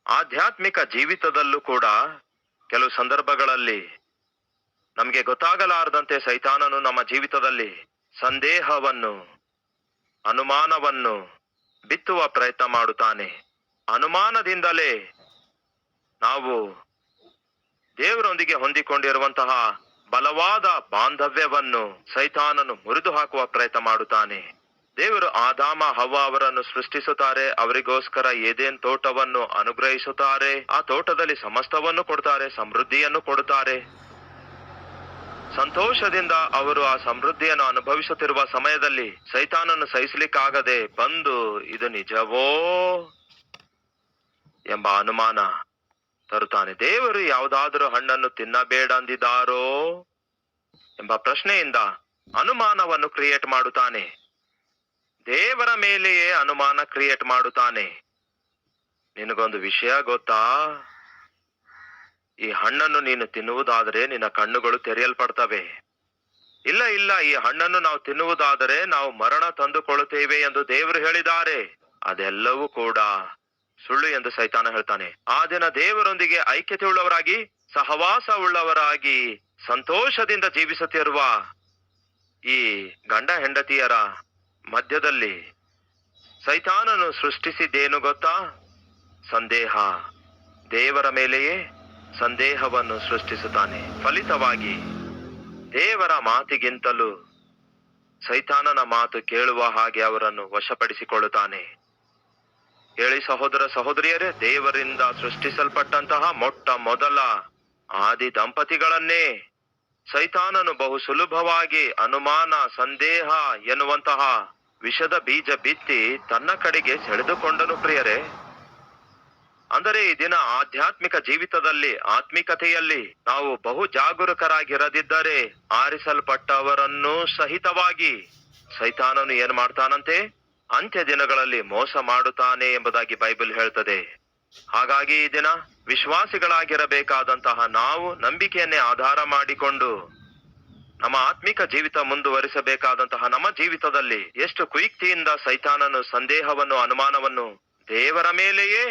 ಆಧ್ಯಾತ್ಮಿಕ ಜೀವಿತದಲ್ಲೂ ಕೂಡ ಕೆಲವು ಸಂದರ್ಭಗಳಲ್ಲಿ ನಮಗೆ ಗೊತ್ತಾಗಲಾರದಂತೆ ಸೈತಾನನು ನಮ್ಮ ಜೀವಿತದಲ್ಲಿ ಸಂದೇಹವನ್ನು, ಅನುಮಾನವನ್ನು ಬಿತ್ತುವ ಪ್ರಯತ್ನ ಮಾಡುತ್ತಾನೆ. ಅನುಮಾನದಿಂದಲೇ ನಾವು ದೇವರೊಂದಿಗೆ ಹೊಂದಿಕೊಂಡಿರುವಂತಹ ಬಲವಾದ ಬಾಂಧವ್ಯವನ್ನು ಸೈತಾನನು ಮುರಿದು ಹಾಕುವ ಪ್ರಯತ್ನ ಮಾಡುತ್ತಾನೆ. ದೇವರು ಆದಾಮ ಹವ್ವ ಅವರನ್ನು ಸೃಷ್ಟಿಸುತ್ತಾರೆ, ಅವರಿಗೋಸ್ಕರ ಏದೇನ್ ತೋಟವನ್ನು ಅನುಗ್ರಹಿಸುತ್ತಾರೆ. ಆ ತೋಟದಲ್ಲಿ ಸಮಸ್ತವನ್ನು ಕೊಡ್ತಾರೆ, ಸಮೃದ್ಧಿಯನ್ನು ಕೊಡುತ್ತಾರೆ. ಸಂತೋಷದಿಂದ ಅವರು ಆ ಸಮೃದ್ಧಿಯನ್ನು ಅನುಭವಿಸುತ್ತಿರುವ ಸಮಯದಲ್ಲಿ ಸೈತಾನನ್ನು ಸಹಿಸಲಿಕ್ಕಾಗದೆ ಬಂದು, ಇದು ನಿಜವೋ ಎಂಬ ಅನುಮಾನ ತರುತ್ತಾನೆ. ದೇವರು ಯಾವುದಾದರೂ ಹಣ್ಣನ್ನು ತಿನ್ನಬೇಡ ಅಂದಿದ್ದಾರೋ ಎಂಬ ಪ್ರಶ್ನೆಯಿಂದ ಅನುಮಾನವನ್ನು ಕ್ರಿಯೇಟ್ ಮಾಡುತ್ತಾನೆ. ದೇವರ ಮೇಲೆಯೇ ಅನುಮಾನ ಕ್ರಿಯೇಟ್ ಮಾಡುತ್ತಾನೆ. ನಿನಗೊಂದು ವಿಷಯ ಗೊತ್ತಾ? ಈ ಹಣ್ಣನ್ನು ನೀನು ತಿನ್ನುವುದಾದರೆ ನಿನ್ನ ಕಣ್ಣುಗಳು ತೆರೆಯಲ್ಪಡ್ತವೆ. ಇಲ್ಲ ಇಲ್ಲ, ಈ ಹಣ್ಣನ್ನು ನಾವು ತಿನ್ನುವುದಾದರೆ ನಾವು ಮರಣ ತಂದುಕೊಳ್ಳುತ್ತೇವೆ ಎಂದು ದೇವರು ಹೇಳಿದ್ದಾರೆ. ಅದೆಲ್ಲವೂ ಕೂಡ ಸುಳ್ಳು ಎಂದು ಸೈತಾನ ಹೇಳ್ತಾನೆ. ಆ ದಿನ ದೇವರೊಂದಿಗೆ ಐಕ್ಯತೆ ಉಳ್ಳವರಾಗಿ, ಸಹವಾಸ ಉಳ್ಳವರಾಗಿ, ಸಂತೋಷದಿಂದ ಜೀವಿಸುತ್ತಿರುವ ಈ ಗಂಡ ಹೆಂಡತಿಯರ ಮಧ್ಯದಲ್ಲಿ ಸೈತಾನನು ಸೃಷ್ಟಿಸಿದ್ದೇನು ಗೊತ್ತಾ? ಸಂದೇಹ. ದೇವರ ಮೇಲೆಯೇ ಸಂದೇಹವನ್ನು ಸೃಷ್ಟಿಸುತ್ತಾನೆ. ಫಲಿತವಾಗಿ ದೇವರ ಮಾತಿಗಿಂತಲೂ ಸೈತಾನನ ಮಾತು ಕೇಳುವ ಹಾಗೆ ಅವರನ್ನು ವಶಪಡಿಸಿಕೊಳ್ಳುತ್ತಾನೆ. ಹೇಳಿ ಸಹೋದರ ಸಹೋದರಿಯರೇ, ದೇವರಿಂದ ಸೃಷ್ಟಿಸಲ್ಪಟ್ಟಂತಹ ಮೊಟ್ಟ ಮೊದಲ ಆದಿ ದಂಪತಿಗಳನ್ನೇ ಸೈತಾನನು ಬಹು ಸುಲಭವಾಗಿ ಅನುಮಾನ, ಸಂದೇಹ ಎನ್ನುವಂತಹ ವಿಷದ ಬೀಜ ಬಿತ್ತಿ ತನ್ನ ಕಡೆಗೆ ಸೆಳೆದುಕೊಂಡನು. ಪ್ರಿಯರೇ, ಅಂದರೆ ಈ ದಿನ ಆಧ್ಯಾತ್ಮಿಕ ಜೀವಿತದಲ್ಲಿ, ಆತ್ಮಿಕತೆಯಲ್ಲಿ ನಾವು ಬಹು ಜಾಗರೂಕರಾಗಿರದಿದ್ದರೆ ಆರಿಸಲ್ಪಟ್ಟವರನ್ನು ಸಹಿತವಾಗಿ ಸೈತಾನನು ಏನ್ ಮಾಡ್ತಾನಂತೆ? ಅಂತ್ಯ ದಿನಗಳಲ್ಲಿ ಮೋಸ ಮಾಡುತ್ತಾನೆ ಎಂಬುದಾಗಿ ಬೈಬಲ್ ಹೇಳ್ತದೆ. ಹಾಗಾಗಿ ಈ ದಿನ ವಿಶ್ವಾಸಿಗಳಾಗಿರಬೇಕಾದಂತಹ ನಾವು ನಂಬಿಕೆಯನ್ನೇ ಆಧಾರ ಮಾಡಿಕೊಂಡು ನಮ್ಮ ಆತ್ಮಿಕ ಜೀವಿತ ಮುಂದುವರಿಸಬೇಕಾದಂತಹ ನಮ್ಮ ಜೀವಿತದಲ್ಲಿ ಎಷ್ಟು ಕುಯುಕ್ತಿಯಿಂದ ಸೈತಾನನು ಸಂದೇಹವನ್ನು, ಅನುಮಾನವನ್ನು ದೇವರ ಮೇಲೆಯೇ,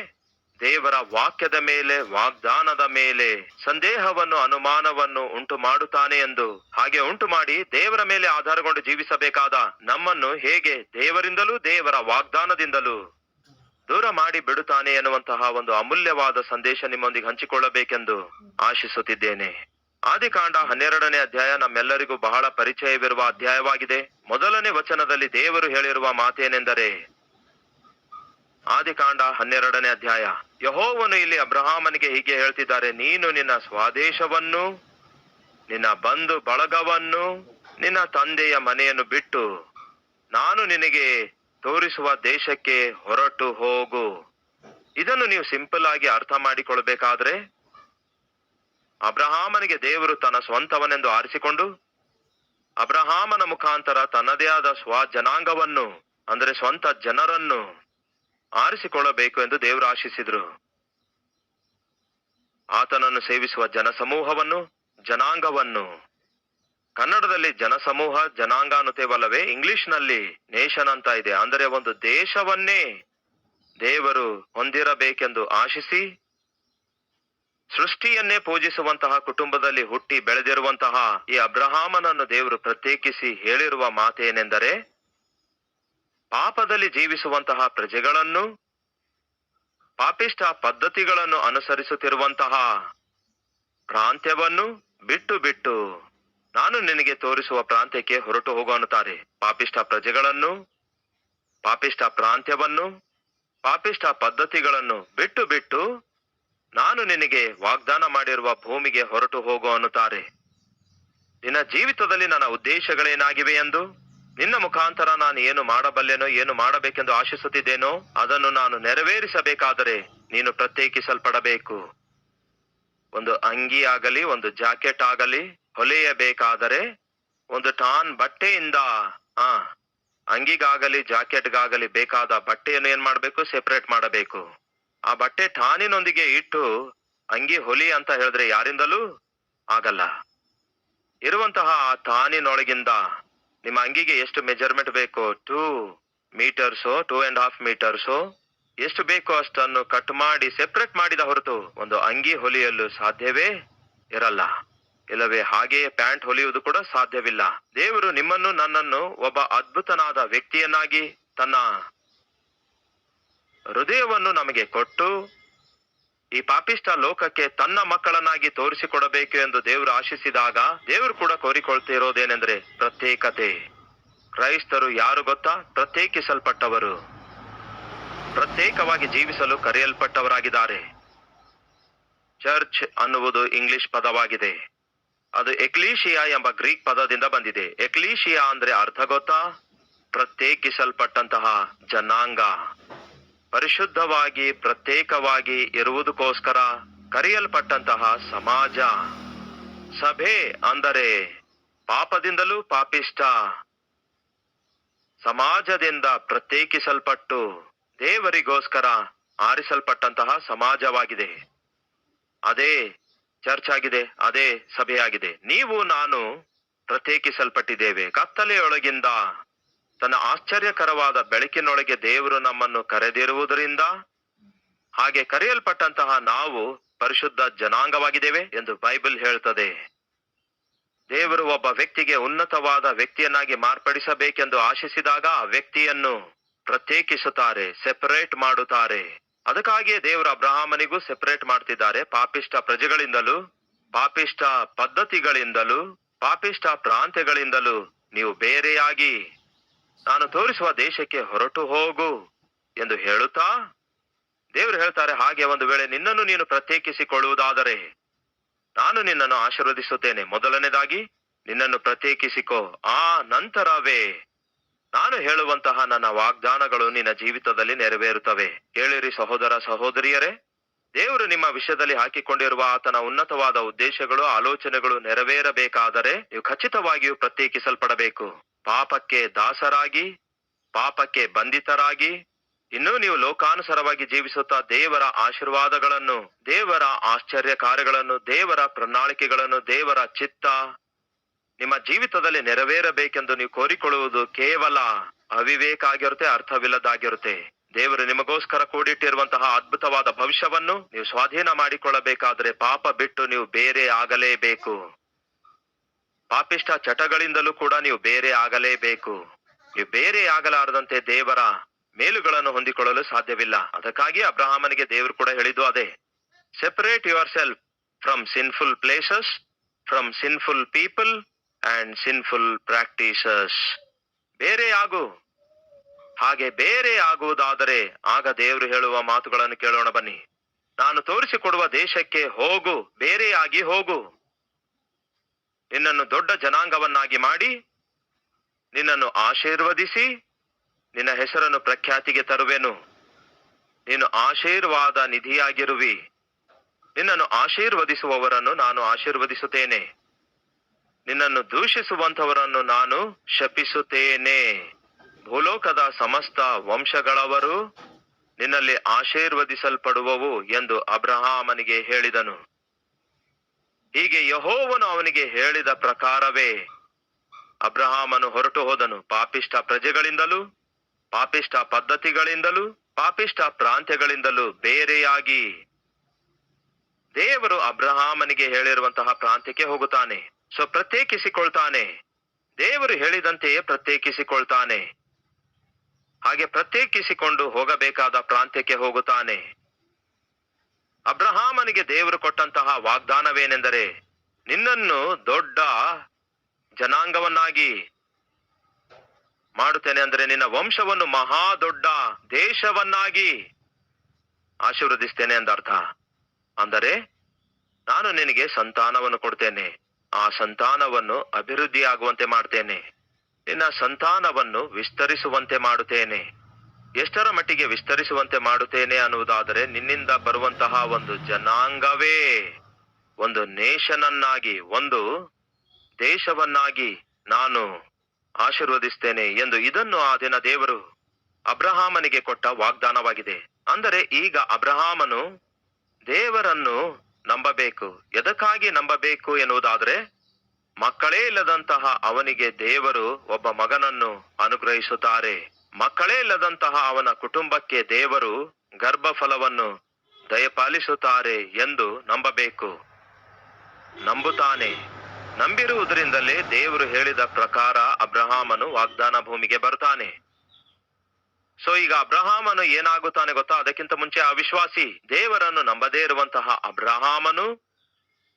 ದೇವರ ವಾಕ್ಯದ ಮೇಲೆ, ವಾಗ್ದಾನದ ಮೇಲೆ ಸಂದೇಹವನ್ನು, ಅನುಮಾನವನ್ನು ಉಂಟು ಮಾಡುತ್ತಾನೆ ಎಂದು, ಹಾಗೆ ಉಂಟು ಮಾಡಿ ದೇವರ ಮೇಲೆ ಆಧಾರಗೊಂಡು ಜೀವಿಸಬೇಕಾದ ನಮ್ಮನ್ನು ಹೇಗೆ ದೇವರಿಂದಲೂ ದೇವರ ವಾಗ್ದಾನದಿಂದಲೂ ದೂರ ಮಾಡಿ ಬಿಡುತ್ತಾನೆ ಎನ್ನುವಂತಹ ಒಂದು ಅಮೂಲ್ಯವಾದ ಸಂದೇಶ ನಿಮ್ಮೊಂದಿಗೆ ಹಂಚಿಕೊಳ್ಳಬೇಕೆಂದು ಆಶಿಸುತ್ತಿದ್ದೇನೆ. ಆದಿಕಾಂಡ 12ನೇ ಅಧ್ಯಾಯ ನಮ್ಮೆಲ್ಲರಿಗೂ ಬಹಳ ಪರಿಚಯವಿರುವ ಅಧ್ಯಾಯವಾಗಿದೆ. ಮೊದಲನೇ ವಚನದಲ್ಲಿ ದೇವರು ಹೇಳಿರುವ ಮಾತೇನೆಂದರೆ, ಆದಿಕಾಂಡ 12ನೇ ಅಧ್ಯಾಯ, ಯೆಹೋವನು ಇಲ್ಲಿ ಅಬ್ರಹಾಮನಿಗೆ ಹೀಗೆ ಹೇಳ್ತಿದ್ದಾರೆ, ನೀನು ನಿನ್ನ ಸ್ವದೇಶವನ್ನು, ನಿನ್ನ ಬಂಧು ಬಳಗವನ್ನು, ನಿನ್ನ ತಂದೆಯ ಮನೆಯನ್ನು ಬಿಟ್ಟು ನಾನು ನಿನಗೆ ತೋರಿಸುವ ದೇಶಕ್ಕೆ ಹೊರಟು ಹೋಗು. ಇದನ್ನು ನೀವು ಸಿಂಪಲ್ ಆಗಿ ಅರ್ಥ ಮಾಡಿಕೊಳ್ಬೇಕಾದ್ರೆ, ಅಬ್ರಹಾಮನಿಗೆ ದೇವರು ತನ್ನ ಸ್ವಂತವನೆಂದು ಆರಿಸಿಕೊಂಡು ಅಬ್ರಹಾಮನ ಮುಖಾಂತರ ತನ್ನದೇ ಆದ ಜನಾಂಗವನ್ನು, ಅಂದರೆ ಸ್ವಂತ ಜನರನ್ನು ಆರಿಸಿಕೊಳ್ಳಬೇಕು ಎಂದು ದೇವರು ಆಶಿಸಿದ್ರು. ಆತನನ್ನು ಸೇವಿಸುವ ಜನಸಮೂಹವನ್ನು, ಜನಾಂಗವನ್ನು, ಕನ್ನಡದಲ್ಲಿ ಜನಸಮೂಹ, ಜನಾಂಗ ಅನ್ನುತ್ತೇವಲ್ಲವೇ, ಇಂಗ್ಲಿಷ್ ನಲ್ಲಿ ನೇಷನ್ ಅಂತ ಇದೆ. ಅಂದರೆ ಒಂದು ದೇಶವನ್ನೇ ದೇವರು ಹೊಂದಿರಬೇಕೆಂದು ಆಶಿಸಿ, ಸೃಷ್ಟಿಯನ್ನೇ ಪೂಜಿಸುವಂತಹ ಕುಟುಂಬದಲ್ಲಿ ಹುಟ್ಟಿ ಬೆಳೆದಿರುವಂತಹ ಈ ಅಬ್ರಹಾಮನನ್ನು ದೇವರು ಪ್ರತ್ಯೇಕಿಸಿ ಹೇಳಿರುವ ಮಾತೇನೆಂದರೆ, ಪಾಪದಲ್ಲಿ ಜೀವಿಸುವಂತಹ ಪ್ರಜೆಗಳನ್ನು, ಪಾಪಿಷ್ಟ ಪದ್ಧತಿಗಳನ್ನು ಅನುಸರಿಸುತ್ತಿರುವಂತಹ ಪ್ರಾಂತ್ಯವನ್ನು ಬಿಟ್ಟು ಬಿಟ್ಟು ನಾನು ನಿನಗೆ ತೋರಿಸುವ ಪ್ರಾಂತ್ಯಕ್ಕೆ ಹೊರಟು ಹೋಗು ಅನ್ನುತ್ತಾರೆ. ಪಾಪಿಷ್ಟ ಪ್ರಜೆಗಳನ್ನು, ಪಾಪಿಷ್ಟ ಪ್ರಾಂತ್ಯವನ್ನು, ಪಾಪಿಷ್ಟ ಪದ್ಧತಿಗಳನ್ನು ಬಿಟ್ಟು ಬಿಟ್ಟು ನಾನು ನಿನಗೆ ವಾಗ್ದಾನ ಮಾಡಿರುವ ಭೂಮಿಗೆ ಹೊರಟು ಹೋಗು ಅನ್ನುತ್ತಾರೆ. ನಿನ್ನ ಜೀವಿತದಲ್ಲಿ ನನ್ನ ಉದ್ದೇಶಗಳೇನಾಗಿವೆ ಎಂದು, ನಿನ್ನ ಮುಖಾಂತರ ನಾನು ಏನು ಮಾಡಬಲ್ಲೆನೋ, ಏನು ಮಾಡಬೇಕೆಂದು ಆಶಿಸುತ್ತಿದ್ದೇನೋ ಅದನ್ನು ನಾನು ನೆರವೇರಿಸಬೇಕಾದರೆ ನೀನು ಪ್ರತ್ಯೇಕಿಸಲ್ಪಡಬೇಕು. ಒಂದು ಅಂಗಿ ಆಗಲಿ, ಒಂದು ಜಾಕೆಟ್ ಆಗಲಿ ಹೊಲೆಯಬೇಕಾದರೆ ಒಂದು ಟಾನ್ ಬಟ್ಟೆಯಿಂದ ಅಂಗಿಗಾಗಲಿ ಜಾಕೆಟ್ಗಾಗಲಿ ಬೇಕಾದ ಬಟ್ಟೆಯನ್ನು ಏನ್ ಮಾಡ್ಬೇಕು? ಸೆಪರೇಟ್ ಮಾಡಬೇಕು. ಆ ಬಟ್ಟೆ ಟಾನಿನೊಂದಿಗೆ ಇಟ್ಟು ಅಂಗಿ ಹೊಲಿ ಅಂತ ಹೇಳಿದ್ರೆ ಯಾರಿಂದಲೂ ಆಗಲ್ಲ. ಇರುವಂತಹ ಆ ಟಾನಿನೊಳಗಿಂದ ನಿಮ್ಮ ಅಂಗಿಗೆ ಎಷ್ಟು ಮೆಜರ್ಮೆಂಟ್ ಬೇಕು? 2 ಮೀಟರ್ಸೋ 2.5 ಮೀಟರ್ಸೋ ಎಷ್ಟು ಬೇಕೋ ಅಷ್ಟನ್ನು ಕಟ್ ಮಾಡಿ ಸೆಪರೇಟ್ ಮಾಡಿದ ಹೊರತು ಒಂದು ಅಂಗಿ ಹೊಲಿಯಲು ಸಾಧ್ಯವೇ ಇರಲ್ಲ. ಇಲ್ಲವೇ ಹಾಗೆಯೇ ಪ್ಯಾಂಟ್ ಹೊಲಿಯುವುದು ಕೂಡ ಸಾಧ್ಯವಿಲ್ಲ. ದೇವರು ನಿಮ್ಮನ್ನು ನನ್ನನ್ನು ಒಬ್ಬ ಅದ್ಭುತನಾದ ವ್ಯಕ್ತಿಯನ್ನಾಗಿ ತನ್ನ ಹೃದಯವನ್ನು ನಮಗೆ ಕೊಟ್ಟು ಈ ಪಾಪಿಷ್ಟ ಲೋಕಕ್ಕೆ ತನ್ನ ಮಕ್ಕಳನ್ನಾಗಿ ತೋರಿಸಿಕೊಡಬೇಕು ಎಂದು ದೇವರು ಆಶಿಸಿದಾಗ ದೇವರು ಕೂಡ ಕೋರಿಕೊಳ್ತಿರೋದೇನೆಂದ್ರೆ ಪ್ರತ್ಯೇಕತೆ. ಕ್ರೈಸ್ತರು ಯಾರು ಗೊತ್ತಾ? ಪ್ರತ್ಯೇಕಿಸಲ್ಪಟ್ಟವರು, ಪ್ರತ್ಯೇಕವಾಗಿ ಜೀವಿಸಲು ಕರೆಯಲ್ಪಟ್ಟವರಾಗಿದ್ದಾರೆ. ಚರ್ಚ್ ಅನ್ನುವುದು ಇಂಗ್ಲಿಷ್ ಪದವಾಗಿದೆ. ಅದು ಎಕ್ಲೀಶಿಯಾ ಎಂಬ ಗ್ರೀಕ್ ಪದದಿಂದ ಬಂದಿದೆ. ಎಕ್ಲೀಶಿಯಾ ಅಂದ್ರೆ ಅರ್ಥ ಗೊತ್ತಾ? ಪ್ರತ್ಯೇಕಿಸಲ್ಪಟ್ಟಂತಹ ಜನಾಂಗ. ಪರಿಶುದ್ಧವಾಗಿ ಪ್ರತ್ಯೇಕವಾಗಿ ಇರುವುದಕ್ಕೋಸ್ಕರ ಕರೆಯಲ್ಪಟ್ಟಂತಹ ಸಮಾಜ. ಸಭೆ ಅಂದರೆ ಪಾಪದಿಂದಲೂ ಪಾಪಿಷ್ಟ ಸಮಾಜದಿಂದ ಪ್ರತ್ಯೇಕಿಸಲ್ಪಟ್ಟು ದೇವರಿಗೋಸ್ಕರ ಆರಿಸಲ್ಪಟ್ಟಂತಹ ಸಮಾಜವಾಗಿದೆ. ಅದೇ ಚರ್ಚ್ ಆಗಿದೆ, ಅದೇ ಸಭೆಯಾಗಿದೆ. ನೀವು ನಾನು ಪ್ರತ್ಯೇಕಿಸಲ್ಪಟ್ಟಿದ್ದೇವೆ. ಕತ್ತಲೆಯೊಳಗಿಂದ ತನ್ನ ಆಶ್ಚರ್ಯಕರವಾದ ಬೆಳಕಿನೊಳಗೆ ದೇವರು ನಮ್ಮನ್ನು ಕರೆದಿರುವುದರಿಂದ, ಹಾಗೆ ಕರೆಯಲ್ಪಟ್ಟಂತಹ ನಾವು ಪರಿಶುದ್ಧ ಜನಾಂಗವಾಗಿದ್ದೇವೆ ಎಂದು ಬೈಬಲ್ ಹೇಳ್ತದೆ. ದೇವರು ಒಬ್ಬ ವ್ಯಕ್ತಿಗೆ ಉನ್ನತವಾದ ವ್ಯಕ್ತಿಯನ್ನಾಗಿ ಮಾರ್ಪಡಿಸಬೇಕೆಂದು ಆಶಿಸಿದಾಗ ಆ ವ್ಯಕ್ತಿಯನ್ನು ಪ್ರತ್ಯೇಕಿಸುತ್ತಾರೆ, ಸೆಪರೇಟ್ ಮಾಡುತ್ತಾರೆ. ಅದಕ್ಕಾಗಿಯೇ ದೇವರು ಅಬ್ರಹಾಮನಿಗೂ ಸೆಪರೇಟ್ ಮಾಡ್ತಿದ್ದಾರೆ. ಪಾಪಿಷ್ಟ ಪ್ರಜೆಗಳಿಂದಲೂ, ಪಾಪಿಷ್ಟ ಪದ್ಧತಿಗಳಿಂದಲೂ, ಪಾಪಿಷ್ಟ ಪ್ರಾಂತ್ಯಗಳಿಂದಲೂ ನೀವು ಬೇರೆಯಾಗಿ ನಾನು ತೋರಿಸುವ ದೇಶಕ್ಕೆ ಹೊರಟು ಹೋಗು ಎಂದು ಹೇಳುತ್ತಾ ದೇವರು ಹೇಳ್ತಾರೆ, ಹಾಗೆ ಒಂದು ವೇಳೆ ನಿನ್ನನ್ನು ನೀನು ಪ್ರತ್ಯೇಕಿಸಿಕೊಳ್ಳುವುದಾದರೆ ನಾನು ನಿನ್ನನ್ನು ಆಶೀರ್ವದಿಸುತ್ತೇನೆ. ಮೊದಲನೇದಾಗಿ ನಿನ್ನನ್ನು ಪ್ರತ್ಯೇಕಿಸಿಕೋ, ಆ ನಂತರವೇ ನಾನು ಹೇಳುವಂತಹ ನನ್ನ ವಾಗ್ದಾನಗಳು ನಿನ್ನ ಜೀವಿತದಲ್ಲಿ ನೆರವೇರುತ್ತವೆ. ಕೇಳಿರಿ ಸಹೋದರ ಸಹೋದರಿಯರೇ, ದೇವರು ನಿಮ್ಮ ವಿಷಯದಲ್ಲಿ ಹಾಕಿಕೊಂಡಿರುವ ಆತನ ಉನ್ನತವಾದ ಉದ್ದೇಶಗಳು, ಆಲೋಚನೆಗಳು ನೆರವೇರಬೇಕಾದರೆ ನೀವು ಖಚಿತವಾಗಿಯೂ ಪ್ರತ್ಯೇಕಿಸಲ್ಪಡಬೇಕು. ಪಾಪಕ್ಕೆ ದಾಸರಾಗಿ, ಪಾಪಕ್ಕೆ ಬಂಧಿತರಾಗಿ, ಇನ್ನೂ ನೀವು ಲೋಕಾನುಸಾರವಾಗಿ ಜೀವಿಸುತ್ತಾ ದೇವರ ಆಶೀರ್ವಾದಗಳನ್ನು, ದೇವರ ಆಶ್ಚರ್ಯ ಕಾರ್ಯಗಳನ್ನು, ದೇವರ ಪ್ರಣಾಳಿಕೆಗಳನ್ನು, ದೇವರ ಚಿತ್ತ ನಿಮ್ಮ ಜೀವಿತದಲ್ಲಿ ನೆರವೇರಬೇಕೆಂದು ನೀವು ಕೋರಿಕೊಳ್ಳುವುದು ಕೇವಲ ಅವಿವೇಕ ಆಗಿರುತ್ತೆ, ಅರ್ಥವಿಲ್ಲದಾಗಿರುತ್ತೆ. ದೇವರು ನಿಮಗೋಸ್ಕರ ಕೂಡಿಟ್ಟಿರುವಂತಹ ಅದ್ಭುತವಾದ ಭವಿಷ್ಯವನ್ನು ನೀವು ಸ್ವಾಧೀನ ಮಾಡಿಕೊಳ್ಳಬೇಕಾದ್ರೆ ಪಾಪ ಬಿಟ್ಟು ನೀವು ಬೇರೆ ಆಗಲೇಬೇಕು. ಪಾಪಿಷ್ಟ ಚಟಗಳಿಂದಲೂ ಕೂಡ ನೀವು ಬೇರೆ ಆಗಲೇಬೇಕು. ನೀವು ಬೇರೆ ಆಗಲಾರದಂತೆ ದೇವರ ಮೇಲುಗಳನ್ನು ಹೊಂದಿಕೊಳ್ಳಲು ಸಾಧ್ಯವಿಲ್ಲ. ಅದಕ್ಕಾಗಿ ಅಬ್ರಹಾಮನಿಗೆ ದೇವರು ಕೂಡ ಹೇಳಿದ್ದು ಅದೇ, separate your self from sinful places, from sinful people and sinful practices. ಬೇರೆ ಆಗು. ಹಾಗೆ ಬೇರೆ ಆಗುವುದಾದರೆ ಆಗ ದೇವರು ಹೇಳುವ ಮಾತುಗಳನ್ನು ಕೇಳೋಣ ಬನ್ನಿ. ನಾನು ತೋರಿಸಿಕೊಡುವ ದೇಶಕ್ಕೆ ಹೋಗು, ಬೇರೆಯಾಗಿ ಹೋಗು. ನಿನ್ನನ್ನು ದೊಡ್ಡ ಜನಾಂಗವನ್ನಾಗಿ ಮಾಡಿ, ನಿನ್ನನ್ನು ಆಶೀರ್ವದಿಸಿ, ನಿನ್ನ ಹೆಸರನ್ನು ಪ್ರಖ್ಯಾತಿಗೆ ತರುವೆನು. ನೀನು ಆಶೀರ್ವಾದ ನಿಧಿಯಾಗಿರುವಿ. ನಿನ್ನನ್ನು ಆಶೀರ್ವದಿಸುವವರನ್ನು ನಾನು ಆಶೀರ್ವದಿಸುತ್ತೇನೆ, ನಿನ್ನನ್ನು ದೂಷಿಸುವಂತವರನ್ನು ನಾನು ಶಪಿಸುತ್ತೇನೆ. ಭೂಲೋಕದ ಸಮಸ್ತ ವಂಶಗಳವರು ನಿನ್ನಲ್ಲಿ ಆಶೀರ್ವದಿಸಲ್ಪಡುವವು ಎಂದು ಅಬ್ರಹಾಮನಿಗೆ ಹೇಳಿದನು. ಹೀಗೆ ಯೆಹೋವನು ಅವನಿಗೆ ಹೇಳಿದ ಪ್ರಕಾರವೇ ಅಬ್ರಹಾಮನು ಹೊರಟು ಹೋದನು. ಪಾಪಿಷ್ಟ ಪ್ರಜೆಗಳಿಂದಲೂ, ಪಾಪಿಷ್ಟ ಪದ್ಧತಿಗಳಿಂದಲೂ, ಪಾಪಿಷ್ಟ ಪ್ರಾಂತ್ಯಗಳಿಂದಲೂ ಬೇರೆಯಾಗಿ ದೇವರು ಅಬ್ರಹಾಮನಿಗೆ ಹೇಳಿರುವಂತಹ ಪ್ರಾಂತ್ಯಕ್ಕೆ ಹೋಗುತ್ತಾನೆ. ಪ್ರತ್ಯೇಕಿಸಿಕೊಳ್ತಾನೆ. ದೇವರು ಹೇಳಿದಂತೆಯೇ ಪ್ರತ್ಯೇಕಿಸಿಕೊಳ್ತಾನೆ. ಹಾಗೆ ಪ್ರತ್ಯೇಕಿಸಿಕೊಂಡು ಹೋಗಬೇಕಾದ ಪ್ರಾಂತ್ಯಕ್ಕೆ ಹೋಗುತ್ತಾನೆ. ಅಬ್ರಹಾಮನಿಗೆ ದೇವರು ಕೊಟ್ಟಂತಹ ವಾಗ್ದಾನವೇನೆಂದರೆ, ನಿನ್ನನ್ನು ದೊಡ್ಡ ಜನಾಂಗವನ್ನಾಗಿ ಮಾಡುತ್ತೇನೆ, ಅಂದರೆ ನಿನ್ನ ವಂಶವನ್ನು ಮಹಾ ದೊಡ್ಡ ದೇಶವನ್ನಾಗಿ ಆಶೀರ್ವದಿಸ್ತೇನೆ ಎಂದರ್ಥ. ಅಂದರೆ ನಾನು ನಿನಗೆ ಸಂತಾನವನ್ನು ಕೊಡ್ತೇನೆ, ಆ ಸಂತಾನವನ್ನು ಅಭಿವೃದ್ಧಿಯಾಗುವಂತೆ ಮಾಡ್ತೇನೆ, ನಿನ್ನ ಸಂತಾನವನ್ನು ವಿಸ್ತರಿಸುವಂತೆ ಮಾಡುತ್ತೇನೆ. ಎಷ್ಟರ ಮಟ್ಟಿಗೆ ವಿಸ್ತರಿಸುವಂತೆ ಮಾಡುತ್ತೇನೆ ಅನ್ನುವುದಾದರೆ, ನಿನ್ನಿಂದ ಬರುವಂತಹ ಒಂದು ಜನಾಂಗವೇ ಒಂದು ನೇಷನನ್ನಾಗಿ, ಒಂದು ದೇಶವನ್ನಾಗಿ ನಾನು ಆಶೀರ್ವದಿಸ್ತೇನೆ ಎಂದು ಇದನ್ನು ಆ ದಿನ ದೇವರು ಅಬ್ರಹಾಮನಿಗೆ ಕೊಟ್ಟ ವಾಗ್ದಾನವಾಗಿದೆ. ಅಂದರೆ ಈಗ ಅಬ್ರಹಾಮನು ದೇವರನ್ನು ನಂಬಬೇಕು. ಎದಕ್ಕಾಗಿ ನಂಬಬೇಕು ಎನ್ನುವುದಾದರೆ, ಮಕ್ಕಳೇ ಇಲ್ಲದಂತಹ ಅವನಿಗೆ ದೇವರು ಒಬ್ಬ ಮಗನನ್ನು ಅನುಗ್ರಹಿಸುತ್ತಾರೆ. ಮಕ್ಕಳೇ ಇಲ್ಲದಂತಹ ಅವನ ಕುಟುಂಬಕ್ಕೆ ದೇವರು ಗರ್ಭಫಲವನ್ನು ದಯಪಾಲಿಸುತ್ತಾರೆ ಎಂದು ನಂಬಬೇಕು. ನಂಬುತ್ತಾನೆ. ನಂಬಿರುವುದರಿಂದಲೇ ದೇವರು ಹೇಳಿದ ಪ್ರಕಾರ ಅಬ್ರಹಾಮನು ವಾಗ್ದಾನ ಭೂಮಿಗೆ ಬರ್ತಾನೆ. ಸೊ ಈಗ ಅಬ್ರಹಾಮನು ಏನಾಗುತ್ತಾನೆ ಗೊತ್ತಾ? ಅದಕ್ಕಿಂತ ಮುಂಚೆ ಅವಿಶ್ವಾಸಿ, ದೇವರನ್ನು ನಂಬದೇ ಇರುವಂತಹ ಅಬ್ರಹಾಮನು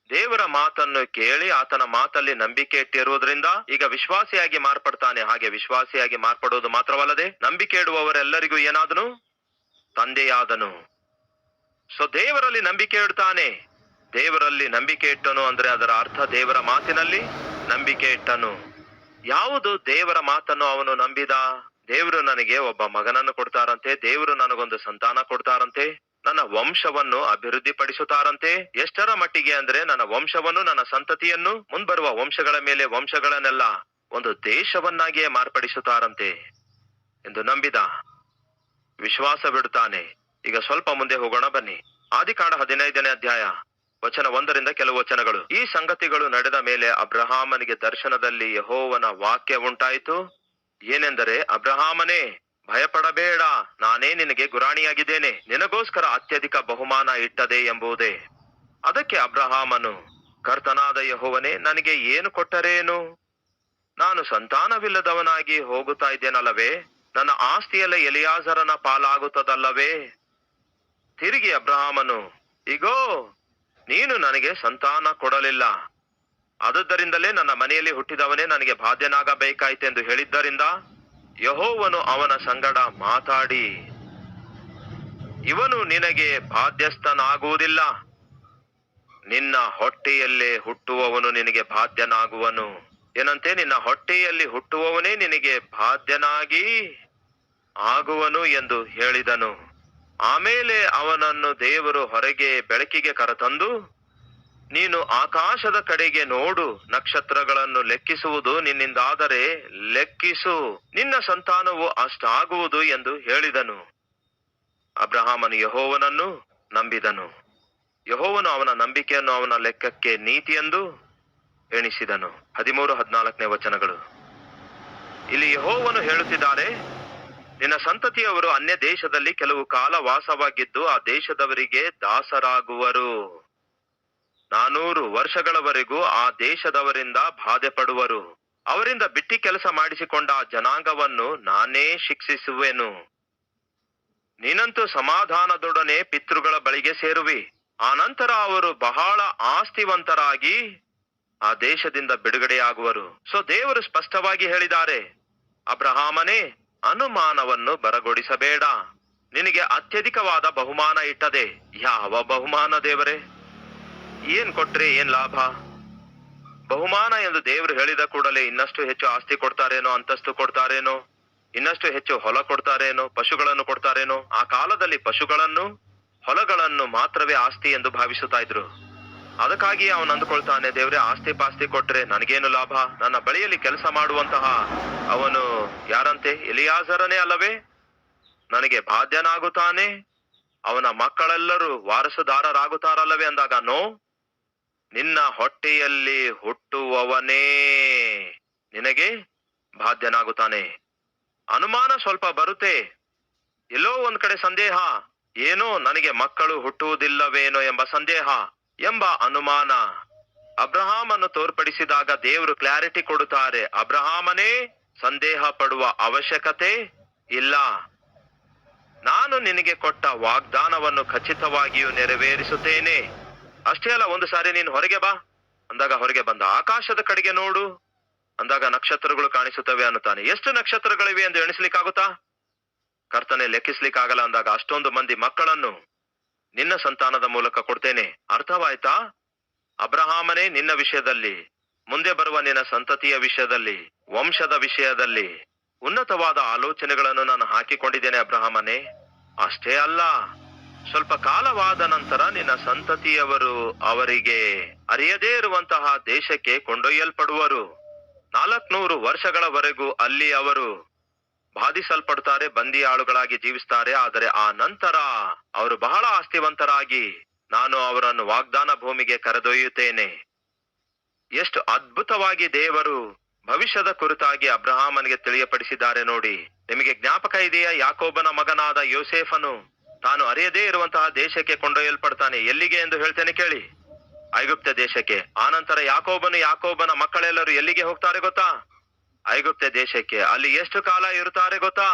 ದೇವರ ಮಾತನ್ನು ಕೇಳಿ ಆತನ ಮಾತಲ್ಲಿ ನಂಬಿಕೆ ಇಟ್ಟಿರುವುದರಿಂದ ಈಗ ವಿಶ್ವಾಸಿಯಾಗಿ ಮಾರ್ಪಡ್ತಾನೆ. ಹಾಗೆ ವಿಶ್ವಾಸಿಯಾಗಿ ಮಾರ್ಪಡುವುದು ಮಾತ್ರವಲ್ಲದೆ ನಂಬಿಕೆ ಇಡುವವರೆಲ್ಲರಿಗೂ ಏನಾದನು? ತಂದೆಯಾದನು. ಸೊ ದೇವರಲ್ಲಿ ನಂಬಿಕೆ ಇಡ್ತಾನೆ. ದೇವರಲ್ಲಿ ನಂಬಿಕೆ ಇಟ್ಟನು ಅಂದ್ರೆ ಅದರ ಅರ್ಥ ದೇವರ ಮಾತಿನಲ್ಲಿ ನಂಬಿಕೆ ಇಟ್ಟನು. ಯಾವುದು ದೇವರ ಮಾತನ್ನು ಅವನು ನಂಬಿದ? ದೇವರು ನನಗೆ ಒಬ್ಬ ಮಗನನ್ನು ಕೊಡ್ತಾರಂತೆ, ದೇವರು ನನಗೊಂದು ಸಂತಾನ ಕೊಡ್ತಾರಂತೆ, ನನ್ನ ವಂಶವನ್ನು ಅಭಿವೃದ್ಧಿ ಪಡಿಸುತ್ತಾರಂತೆ. ಎಷ್ಟರ ಮಟ್ಟಿಗೆ ಅಂದ್ರೆ ನನ್ನ ವಂಶವನ್ನು, ನನ್ನ ಸಂತತಿಯನ್ನು, ಮುಂಬರುವ ವಂಶಗಳ ಮೇಲೆ ವಂಶಗಳನ್ನೆಲ್ಲ ಒಂದು ದೇಶವನ್ನಾಗಿಯೇ ಮಾರ್ಪಡಿಸುತ್ತಾರಂತೆ ಎಂದು ನಂಬಿದ. ವಿಶ್ವಾಸವಿಡುತ್ತಾನೆ. ಈಗ ಸ್ವಲ್ಪ ಮುಂದೆ ಹೋಗೋಣ ಬನ್ನಿ. ಆದಿಕಾಂಡ 15ನೇ ಅಧ್ಯಾಯ ವಚನ 1ರಿಂದ ಕೆಲವು ವಚನಗಳು. ಈ ಸಂಗತಿಗಳು ನಡೆದ ಮೇಲೆ ಅಬ್ರಹಾಮನಿಗೆ ದರ್ಶನದಲ್ಲಿ ಯೆಹೋವನ ವಾಕ್ಯ ಉಂಟಾಯಿತು. ಏನೆಂದರೆ, ಅಬ್ರಹಾಮನೇ, ಭಯಪಡಬೇಡ, ನಾನೇ ನಿನಗೆ ಗುರಾಣಿಯಾಗಿದ್ದೇನೆ, ನಿನಗೋಸ್ಕರ ಅತ್ಯಧಿಕ ಬಹುಮಾನ ಇಟ್ಟದೆ ಎಂಬುದೇ. ಅದಕ್ಕೆ ಅಬ್ರಹಾಮನು, ಕರ್ತನಾದ ಯೆಹೋವನೇ, ನನಗೆ ಏನು ಕೊಟ್ಟರೇನು? ನಾನು ಸಂತಾನವಿಲ್ಲದವನಾಗಿ ಹೋಗುತ್ತಾ ಇದ್ದೇನಲ್ಲವೇ? ನನ್ನ ಆಸ್ತಿಯೆಲ್ಲ ಎಲಿಯಾಜರನ ಪಾಲಾಗುತ್ತದಲ್ಲವೇ? ತಿರುಗಿ ಅಬ್ರಹಾಮನು, ಇಗೋ, ನೀನು ನನಗೆ ಸಂತಾನ ಕೊಡಲಿಲ್ಲ, ಆದುದರಿಂದಲೇ ನನ್ನ ಮನೆಯಲ್ಲಿ ಹುಟ್ಟಿದವನೇ ನನಗೆ ಬಾಧ್ಯನಾಗಬೇಕಾಯಿತೆಂದು ಹೇಳಿದ್ದರಿಂದ ಯೆಹೋವನು ಅವನ ಸಂಗಡ ಮಾತಾಡಿ, ಇವನು ನಿನಗೆ ಬಾಧ್ಯಸ್ಥನಾಗುವುದಿಲ್ಲ, ನಿನ್ನ ಹೊಟ್ಟೆಯಲ್ಲೇ ಹುಟ್ಟುವವನು ನಿನಗೆ ಬಾಧ್ಯನಾಗುವನು. ಏನಂತೆ? ನಿನ್ನ ಹೊಟ್ಟೆಯಲ್ಲಿ ಹುಟ್ಟುವವನೇ ನಿನಗೆ ಬಾಧ್ಯನಾಗಿ ಆಗುವನು ಎಂದು ಹೇಳಿದನು. ಆಮೇಲೆ ಅವನನ್ನು ದೇವರು ಹೊರಗೆ ಬೆಳಕಿಗೆ ಕರೆತಂದು, ನೀನು ಆಕಾಶದ ಕಡೆಗೆ ನೋಡು, ನಕ್ಷತ್ರಗಳನ್ನು ಲೆಕ್ಕಿಸುವುದು ನಿನ್ನಿಂದಾದರೆ ಲೆಕ್ಕಿಸು, ನಿನ್ನ ಸಂತಾನವು ಅಷ್ಟಾಗುವುದು ಎಂದು ಹೇಳಿದನು. ಅಬ್ರಹಾಮನು ಯೆಹೋವನನ್ನು ನಂಬಿದನು. ಯೆಹೋವನು ಅವನ ನಂಬಿಕೆಯನ್ನು ಅವನ ಲೆಕ್ಕಕ್ಕೆ ನೀತಿಯೆಂದು ಎಣಿಸಿದನು. 13-14ನೇ ವಚನಗಳು. ಇಲ್ಲಿ ಯೆಹೋವನು ಹೇಳುತ್ತಿದ್ದಾರೆ, ನಿನ್ನ ಸಂತತಿಯವರು ಅನ್ಯ ದೇಶದಲ್ಲಿ ಕೆಲವು ಕಾಲ ವಾಸವಾಗಿದ್ದು ಆ ದೇಶದವರಿಗೆ ದಾಸರಾಗುವರು. 400 ವರ್ಷಗಳವರೆಗೂ ಆ ದೇಶದವರಿಂದ ಬಾಧೆ ಪಡುವರು. ಅವರಿಂದ ಬಿಟ್ಟಿ ಕೆಲಸ ಮಾಡಿಸಿಕೊಂಡ ಆ ಜನಾಂಗವನ್ನು ನಾನೇ ಶಿಕ್ಷಿಸುವೆನು. ನೀನಂತೂ ಸಮಾಧಾನದೊಡನೆ ಪಿತೃಗಳ ಬಳಿಗೆ ಸೇರುವಿ. ಆ ನಂತರ ಅವರು ಬಹಳ ಆಸ್ತಿವಂತರಾಗಿ ಆ ದೇಶದಿಂದ ಬಿಡುಗಡೆಯಾಗುವರು. ಸೊ ದೇವರು ಸ್ಪಷ್ಟವಾಗಿ ಹೇಳಿದ್ದಾರೆ, ಅಬ್ರಹಾಮನೇ, ಅನುಮಾನವನ್ನು ಬರಗೊಡಿಸಬೇಡ, ನಿನಗೆ ಅತ್ಯಧಿಕವಾದ ಬಹುಮಾನ ಇಟ್ಟದೆ. ಯಾವ ಬಹುಮಾನ ದೇವರೇ? ಏನ್ ಕೊಟ್ರೆ ಏನ್ ಲಾಭ? ಬಹುಮಾನ ಎಂದು ದೇವರು ಹೇಳಿದ ಕೂಡಲೇ ಇನ್ನಷ್ಟು ಹೆಚ್ಚು ಆಸ್ತಿ ಕೊಡ್ತಾರೇನೋ, ಅಂತಸ್ತು ಕೊಡ್ತಾರೇನೋ, ಇನ್ನಷ್ಟು ಹೆಚ್ಚು ಹೊಲ ಕೊಡ್ತಾರೇನೋ, ಪಶುಗಳನ್ನು ಕೊಡ್ತಾರೇನೋ? ಆ ಕಾಲದಲ್ಲಿ ಪಶುಗಳನ್ನು, ಹೊಲಗಳನ್ನು ಮಾತ್ರವೇ ಆಸ್ತಿ ಎಂದು ಭಾವಿಸುತ್ತಾ ಇದ್ರು. ಅದಕ್ಕಾಗಿ ಅವನು ಅಂದುಕೊಳ್ತಾನೆ, ದೇವರೇ, ಆಸ್ತಿ ಪಾಸ್ತಿ ಕೊಟ್ರೆ ನನಗೇನು ಲಾಭ? ನನ್ನ ಬಳಿಯಲ್ಲಿ ಕೆಲಸ ಮಾಡುವಂತಹ ಅವನು ಯಾರಂತೆ? ಎಲಿಯಾಜರನೇ ಅಲ್ಲವೇ? ನನಗೆ ಬಾಧ್ಯನಾಗುತ್ತಾನೆ, ಅವನ ಮಕ್ಕಳೆಲ್ಲರೂ ವಾರಸುದಾರರಾಗುತ್ತಾರಲ್ಲವೇ? ಅಂದಾಗ, ನೋ, ನಿನ್ನ ಹೊಟ್ಟೆಯಲ್ಲಿ ಹುಟ್ಟುವವನೇ ನಿನಗೆ ಬಾಧ್ಯನಾಗುತ್ತಾನೆ. ಅನುಮಾನ ಸ್ವಲ್ಪ ಬರುತ್ತೆ, ಎಲ್ಲೋ ಒಂದ್ ಕಡೆ ಸಂದೇಹ, ಏನೋ ನನಗೆ ಮಕ್ಕಳು ಹುಟ್ಟುವುದಿಲ್ಲವೇನೋ ಎಂಬ ಸಂದೇಹ, ಎಂಬ ಅನುಮಾನ ಅಬ್ರಹಾಮನ್ನು ತೋರ್ಪಡಿಸಿದಾಗ ದೇವರು ಕ್ಲಾರಿಟಿ ಕೊಡುತ್ತಾರೆ. ಅಬ್ರಹಾಮನೇ, ಸಂದೇಹ ಪಡುವ ಅವಶ್ಯಕತೆ ಇಲ್ಲ, ನಾನು ನಿನಗೆ ಕೊಟ್ಟ ವಾಗ್ದಾನವನ್ನು ಖಚಿತವಾಗಿಯೂ ನೆರವೇರಿಸುತ್ತೇನೆ. ಅಷ್ಟೇ ಅಲ್ಲ, ಒಂದು ಸಾರಿ ನೀನು ಹೊರಗೆ ಬಾ ಅಂದಾಗ ಹೊರಗೆ ಬಂದ. ಆಕಾಶದ ಕಡೆಗೆ ನೋಡು ಅಂದಾಗ ನಕ್ಷತ್ರಗಳು ಕಾಣಿಸುತ್ತವೆ ಅನ್ನುತ್ತಾನೆ. ಎಷ್ಟು ನಕ್ಷತ್ರಗಳಿವೆ ಎಂದು ಎಣಿಸ್ಲಿಕ್ಕಾಗುತ್ತಾ? ಕರ್ತನೆ, ಲೆಕ್ಕಿಸ್ಲಿಕ್ಕಾಗಲ್ಲ ಅಂದಾಗ ಅಷ್ಟೊಂದು ಮಂದಿ ಮಕ್ಕಳನ್ನು ನಿನ್ನ ಸಂತಾನದ ಮೂಲಕ ಕೊಡ್ತೇನೆ. ಅರ್ಥವಾಯ್ತಾ? ಅಬ್ರಹಾಮನೇ, ನಿನ್ನ ವಿಷಯದಲ್ಲಿ, ಮುಂದೆ ಬರುವ ನಿನ್ನ ಸಂತತಿಯ ವಿಷಯದಲ್ಲಿ, ವಂಶದ ವಿಷಯದಲ್ಲಿ ಉನ್ನತವಾದ ಆಲೋಚನೆಗಳನ್ನು ನಾನು ಹಾಕಿಕೊಂಡಿದ್ದೇನೆ ಅಬ್ರಹಾಮನೇ. ಅಷ್ಟೇ ಅಲ್ಲ, ಸ್ವಲ್ಪ ಕಾಲವಾದ ನಂತರ ನಿನ್ನ ಸಂತತಿಯವರು ಅವರಿಗೆ ಅರಿಯದೇ ಇರುವಂತಹ ದೇಶಕ್ಕೆ ಕೊಂಡೊಯ್ಯಲ್ಪಡುವರು. 400 ವರ್ಷಗಳವರೆಗೂ ಅಲ್ಲಿ ಅವರು ಬಾಧಿಸಲ್ಪಡ್ತಾರೆ, ಬಂದಿ ಆಳುಗಳಾಗಿ ಜೀವಿಸ್ತಾರೆ. ಆದರೆ ಆ ನಂತರ ಅವರು ಬಹಳ ಆಸ್ತಿವಂತರಾಗಿ ನಾನು ಅವರನ್ನು ವಾಗ್ದಾನ ಭೂಮಿಗೆ ಕರೆದೊಯ್ಯುತ್ತೇನೆ. ಎಷ್ಟು ಅದ್ಭುತವಾಗಿ ದೇವರು ಭವಿಷ್ಯದ ಕುರಿತಾಗಿ ಅಬ್ರಹಾಮನಿಗೆ ತಿಳಿಯಪಡಿಸಿದ್ದಾರೆ ನೋಡಿ. ನಿಮಗೆ ಜ್ಞಾಪಕ ಇದೆಯಾ? ಯಾಕೋಬನ ಮಗನಾದ ಯೋಸೇಫನು ತಾನು ಅರಿಯದೇ ಇರುವಂತಹ ದೇಶಕ್ಕೆ ಕೊಂಡೊಯ್ಯಲ್ಪಡ್ತಾನೆ. ಎಲ್ಲಿಗೆ ಎಂದು ಹೇಳ್ತೇನೆ ಕೇಳಿ. ಐಗುಪ್ತ ದೇಶಕ್ಕೆ. ಆನಂತರ ಯಾಕೋಬನ ಮಕ್ಕಳೆಲ್ಲರೂ ಎಲ್ಲಿಗೆ ಹೋಗ್ತಾರೆ ಗೊತ್ತಾ? ಐಗುಪ್ತ ದೇಶಕ್ಕೆ. ಅಲ್ಲಿ ಎಷ್ಟು ಕಾಲ ಇರುತ್ತಾರೆ ಗೊತ್ತಾ?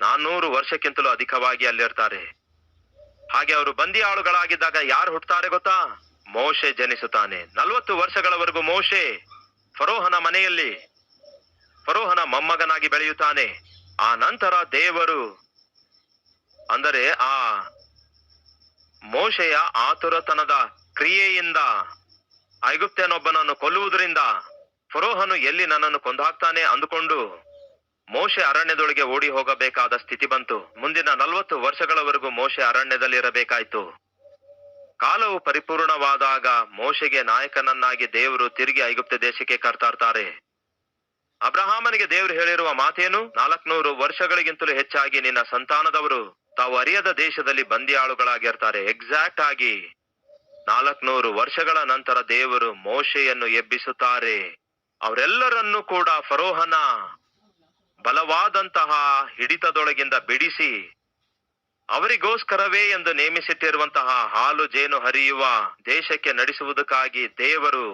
400 ವರ್ಷಕ್ಕಿಂತಲೂ ಅಧಿಕವಾಗಿ ಅಲ್ಲಿರ್ತಾರೆ. ಹಾಗೆ ಅವರು ಬಂದಿ ಆಳುಗಳಾಗಿದ್ದಾಗ ಯಾರು ಹುಟ್ಟುತ್ತಾರೆ ಗೊತ್ತಾ? ಮೋಶೆ ಜನಿಸುತ್ತಾನೆ. 40 ವರ್ಷಗಳವರೆಗೂ ಮೋಶೆ ಫರೋಹನ ಮನೆಯಲ್ಲಿ ಫರೋಹನ ಮೊಮ್ಮಗನಾಗಿ ಬೆಳೆಯುತ್ತಾನೆ. ಆ ನಂತರ ದೇವರು, ಅಂದರೆ ಆ ಮೋಶೆಯ ಆತುರತನದ ಕ್ರಿಯೆಯಿಂದ, ಐಗುಪ್ತನೊಬ್ಬನನ್ನು ಕೊಲ್ಲುವುದರಿಂದ ಫರೋಹನು ಎಲ್ಲಿ ನನ್ನನ್ನು ಕೊಂದಾಕ್ತಾನೆ ಅಂದುಕೊಂಡು ಮೋಶೆ ಅರಣ್ಯದೊಳಗೆ ಓಡಿ ಹೋಗಬೇಕಾದ ಸ್ಥಿತಿ ಬಂತು. ಮುಂದಿನ 40 ವರ್ಷಗಳವರೆಗೂ ಮೋಶೆ ಅರಣ್ಯದಲ್ಲಿ ಇರಬೇಕಾಯ್ತು. ಕಾಲವು ಪರಿಪೂರ್ಣವಾದಾಗ ಮೋಶೆಗೆ ನಾಯಕನನ್ನಾಗಿ ದೇವರು ತಿರುಗಿ ಐಗುಪ್ತ ದೇಶಕ್ಕೆ ಕರ್ತಾರ್ತಾರೆ. ಅಬ್ರಹಾಮನಿಗೆ ದೇವರು ಹೇಳಿರುವ ಮಾತೇನು? 400 ವರ್ಷಗಳಿಗಿಂತಲೂ ಹೆಚ್ಚಾಗಿ ನಿನ್ನ ಸಂತಾನದವರು ತಾವು ಅರಿಯದ ದೇಶದಲ್ಲಿ ಬಂದಿಯಾಳುಗಳಾಗಿರ್ತಾರೆ. ಎಕ್ಸಾಕ್ಟ್ ಆಗಿ 400 ವರ್ಷಗಳ ನಂತರ ದೇವರು ಮೋಶೆಯನ್ನು ಎಬ್ಬಿಸುತ್ತಾರೆ. ಅವರೆಲ್ಲರನ್ನೂ ಕೂಡ ಫರೋಹನ ಬಲವಾದಂತಹ ಹಿಡಿತದೊಳಗಿಂದ ಬಿಡಿಸಿ, ಅವರಿಗೋಸ್ಕರವೇ ಎಂದು ನೇಮಿಸಿಟ್ಟಿರುವಂತಹ ಹಾಲು ಜೇನು ಹರಿಯುವ ದೇಶಕ್ಕೆ ನಡೆಸುವುದಕ್ಕಾಗಿ ದೇವರು